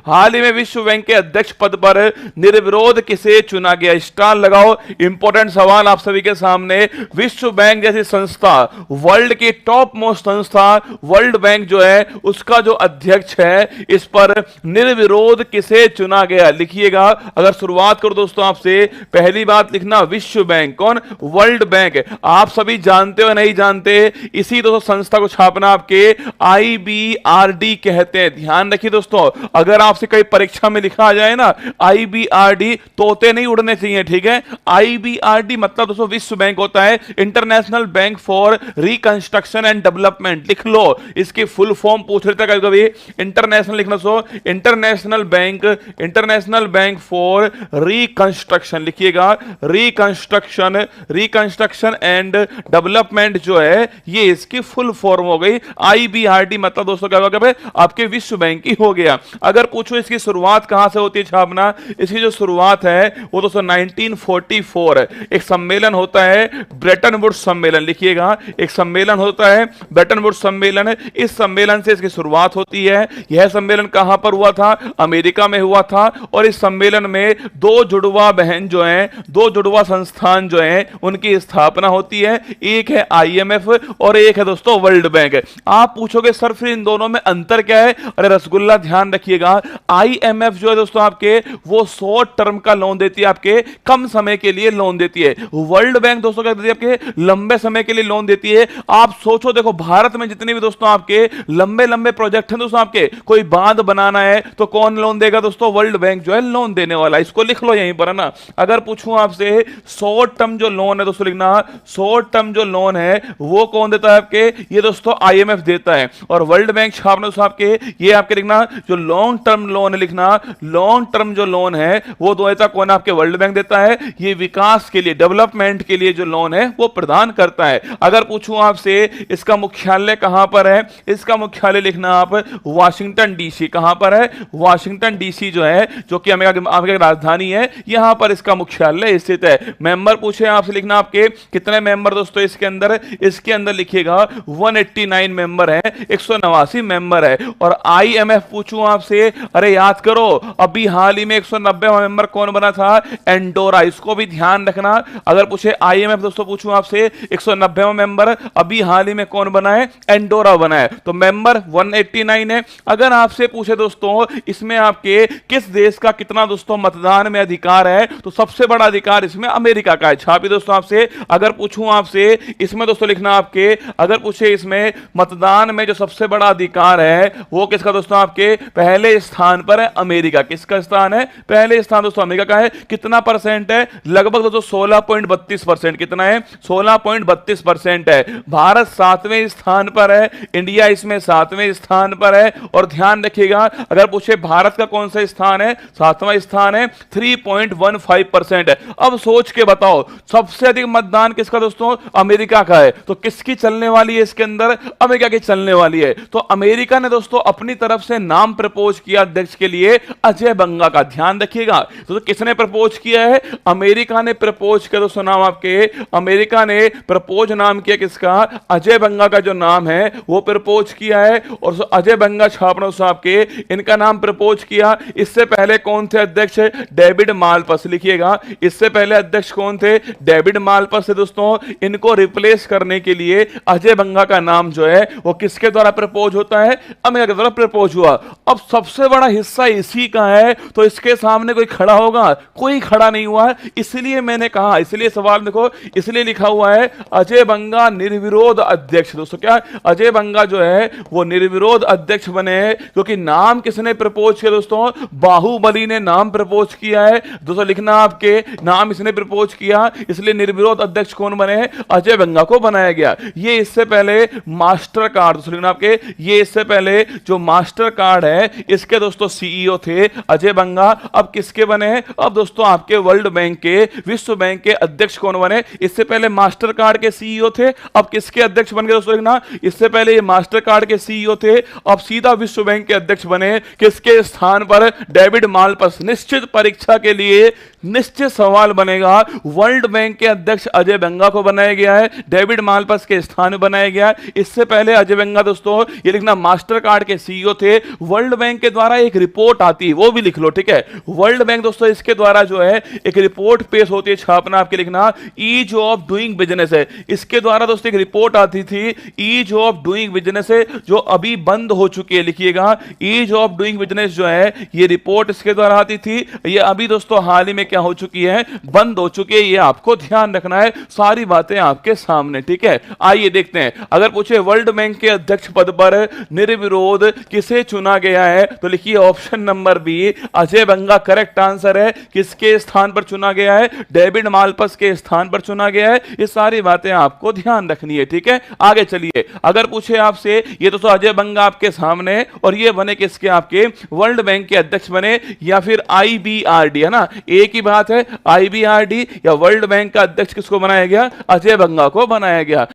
हाल ही में विश्व बैंक के अध्यक्ष पद पर निर्विरोध किसे चुना गया? स्टार लगाओ, इंपॉर्टेंट सवाल आप सभी के सामने। विश्व बैंक जैसी संस्था, वर्ल्ड की टॉप मोस्ट संस्था वर्ल्ड बैंक जो है उसका जो अध्यक्ष है, इस पर निर्विरोध किसे चुना गया? लिखिएगा। अगर शुरुआत करो दोस्तों आपसे, पहली बात लिखना विश्व बैंक, कौन? World bank. आप सभी जानते हो नहीं जानते? इसी दोस्तों संस्था को छापना आपके IBRD कहते हैं। ध्यान रखिए दोस्तों, अगर आपसे कई परीक्षा में लिखा आ जाए ना IBRD, तोते नहीं उड़ने चाहिए, ठीक है? IBRD मतलब दोस्तों विश्व बैंक होता है, international bank for reconstruction and development. लिख लो, इसकी फुल फॉर्म पूछ रहे थे कभी, इंटरनेशनल लिखना। So international bank for reconstruction, लिखिएगा रिकंस्ट्रक्शन एंड डेवलपमेंट जो है ये इसकी फुल फॉर्म हो गई। IBRD मतलब दोस्तों क्या होगा? आपके विश्व बैंक की हो गया। अगर पूछो इसकी शुरुआत कहां से होती है छापना, इसकी जो शुरुआत है वो दोस्तों 1944 एक सम्मेलन होता है, ब्रेटन वुड्स सम्मेलन। लिखिएगा, एक सम्मेलन होता है ब्रेटन वुड्स सम्मेलन, इस सम्मेलन से इसकी शुरुआत होती है। यह सम्मेलन कहां पर हुआ था? अमेरिका में हुआ था। और इस सम्मेलन में दो जुड़वा बहन जो हैं, दो जुड़वा संस्थान जो हैं, उनकी स्थापना होती है। एक है IMF और एक है दोस्तों वर्ल्ड बैंक। आप पूछोगे सर फिर इन दोनों में अंतर क्या है? अरे रसगुल्ला, ध्यान रखिएगा, IMF जो है दोस्तों आपके वो शॉर्ट टर्म का लोन देती है, आपके कम समय के लिए लोन देती है। वर्ल्ड बैंक दोस्तों क्या देती है? आपके लंबे समय के लिए लोन देती है। आप सोचो, देखो भारत में जितने भी दोस्तों आपके लंबे लंबे प्रोजेक्ट हैं दोस्तों, आपके कोई बांध बनाना है तो कौन लोन देगा दोस्तों? वर्ल्ड बैंक जो है लोन देने वाला। इसको लिख लो यहीं पर, है ना। अगर पूछूं आपसे शॉर्ट टर्म जो लोन है दोस्तों, लिखना शॉर्ट टर्म जो लोन है वो कौन देता है? आपके ये दोस्तों IMF देता है। और वर्ल्ड बैंक छापना दोस्तों आपके, ये आपके लिखना जो लॉन्ग टर्म लोन है, लिखना लॉन्ग टर्म जो लोन है वो देता कौन? आपके वर्ल्ड बैंक देता है। ये विकास के लिए, डेवलपमेंट के लिए जो लोन है वो प्रदान करता है। अगर पूछूं आपसे इसका मुख्यालय कहां पर है, इसका मुख्यालय लिखना आप वाशिंगटन DC। कहां पर है? वाशिंगटन DC जो है, जो कि अमेरिका की राजधानी है, यहां पर इसका मुख्यालय स्थित है। मेंबर पूछे आपसे, लिखना आपके कितने मेंबर दोस्तों इसके अंदर? इसके अंदर लिखिएगा 189 मेंबर है, 189 मेंबर है। और IMF पूछूं आपसे, अरे याद करो अभी हाल ही में 190वां मेंबर कौन बना था? एंडोरा। इसको भी ध्यान रखना। अगर पूछे IMF दोस्तों, पूछूं आपसे 190वां मेंबर अभी हाल ही में कौन बना है? एंडोरा बना है। तो मेंबर 189 है। अगर आपसे पूछे दोस्तों इसमें आपके किस देश का कितना दोस्तों मतदान में अधिकार है, तो सबसे बड़ा अधिकार इसमें अमेरिका का है। छापी दोस्तों आपसे। अगर पूछूं आपसे इसमें दोस्तों लिखना आपके, अगर पूछे इसमें मतदान में जो सबसे बड़ा अधिकार है वो किसका दोस्तों? आपके पहले स्थान पर है अमेरिका। किसका स्थान है? पहले स्थान दोस्तों अमेरिका का है। कितना परसेंट है? लगभग दोस्तों 16.32%। कितना है? 16.32% है। भारत 7वें स्थान पर है, इंडिया इसमें 7वें स्थान पर है। और ध्यान रखिएगा, अगर पूछे भारत का कौन सा स्थान है? 7वां स्थान है, 3.15% है। अब सोच के बताओ सबसे अधिक मतदान किसका दोस्तों? अमेरिका का है। तो किसकी चलने वाली है इसके अंदर? अमेरिका की चलने वाली है। तो अमेरिका ने दोस्तों अपनी तरफ से नाम प्रपोज किया अध्यक्ष के लिए अजय बंगा का। ध्यान रखिएगा, तो किसने प्रपोज किया है? अमेरिका ने प्रपोज किया दोस्तों नाम आपके, अमेरिका ने प्रपोज नाम किया किसका? अजय बंगा का जो नाम है वो प्रपोज किया है। और अजय बंगा छापना दोस्तों आपके, इनका नाम प्रपोज किया। इससे पहले कौन थे अध्यक्ष? डेविड मालपस। लिखिएगा, इससे पहले अध्यक्ष कौन थे? डेविड मालपस से दोस्तों। इनको रिप्लेस करने के लिए अजय बंगा का नाम जो है वो किसके द्वारा प्रपोज होता है? अमेरिका के द्वारा प्रपोज हुआ। अब सबसे बड़ा हिस्सा इसी का है, तो इसके सामने कोई खड़ा होगा? कोई खड़ा नहीं हुआ है। इसलिए मैंने कहा, इसलिए सवाल देखो, इसलिए लिखा हुआ है अजय बंगा निर्विरोध अध्यक्ष। दोस्तों क्या अजय बंगा जो है वो निर्विरोध अध्यक्ष बने हैं, क्योंकि नाम किसने प्रपोज किया दोस्तों? बाहुबली ने नाम प्रपोज किया है। दोस्तों लिखना आपके, नाम इसने प्रपोज किया, इसलिए निर्विरोध अध्यक्ष कौन बने हैं? अजय बंगा को बनाया गया। ये इससे पहले मास्टर कार्ड, दोस्तों लिखना आपके, ये इससे पहले जो मास्टर कार्ड है इसके दोस्तों CEO थे अजय बंगा। अब किसके बने हैं? अब दोस्तों आपके वर्ल्ड बैंक के, विश्व बैंक के अध्यक्ष कौन बने? इससे पहले मास्टर कार्ड के CEO थे, अब किसके अध्यक्ष बन गए दोस्तों? लिखना, इससे पहले ये मास्टर कार्ड के CEO थे, अब सीधा विश्व बैंक के अध्यक्ष बने। किसके स्थान पर? डेविड मालपस। निश्चित परीक्षा के लिए निश्चित सवाल बनेगा, वर्ल्ड बैंक के अध्यक्ष अजय बंगा को बनाया गया है, डेविड मालपास के स्थान में बनाया गया है। इससे पहले अजय बंगा दोस्तों ये लिखना मास्टर कार्ड के सीईओ थे। वर्ल्ड बैंक के द्वारा एक रिपोर्ट आती है, वो भी लिख लो, ठीक है। वर्ल्ड बैंक दोस्तों इसके द्वारा जो है एक रिपोर्ट पेश होती है, छापना आपके लिखना ईज ऑफ डूइंग बिजनेस है। इसके द्वारा दोस्तों एक रिपोर्ट आती थी, ईज ऑफ डूइंग बिजनेस है, जो अभी बंद हो चुकी है। लिखिएगा ईज ऑफ डूइंग बिजनेस जो है ये रिपोर्ट इसके द्वारा आती थी, ये अभी दोस्तों हाल ही में क्या हो चुकी है, बंद हो चुकी है। ये आपको ध्यान रखना है, सारी बातें आपके सामने, ठीक है। आइए देखते हैं, अगर पूछे वर्ल्ड बैंक के अध्यक्ष पद पर निर्विरोध किसे चुना गया है, तो लिखिए ऑप्शन नंबर बी अजय बंगा करेक्ट आंसर है। किसके स्थान पर चुना गया है, डेविड मालपास के स्थान पर चुना गया है। ये सारी बातें आपको ध्यान रखनी है, ठीक है। आगे चलिए, अगर पूछे आपसे, ये तो अजय बंगा आपके सामने, और ये बने किसके, आपके वर्ल्ड बैंक के अध्यक्ष बने, या फिर आईबीआरडी, है ना, एक ही बात है, आईबीआरडी या वर्ल्ड बैंक का अध्यक्ष किसको बनाया गया, अजय बंगा को बनाया गया।